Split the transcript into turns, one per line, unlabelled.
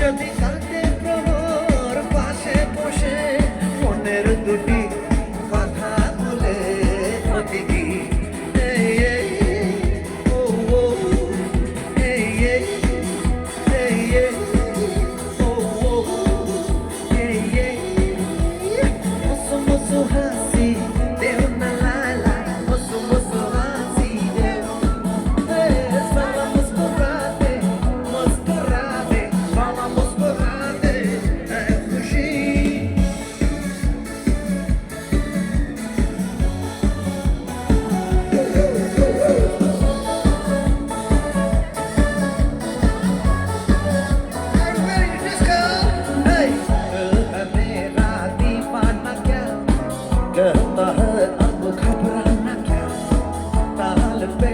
যদি কাঁদে প্রহর পাশে বসে মনের দুটি কথা বলে প্রতিদিন এই এই ও ও এই এই এই এই ও ও এই এই মুসু মুসু হাসি দেও না লালা মুসু মুসু হাসি দেও সালা মুস্কুরাতে মুস্কুরাতে সালা মুস্কুরাতে খুশি Everybody disco! Hey! है मेरा दीवाना क्या कहता है अब घबराना क्या ताल पे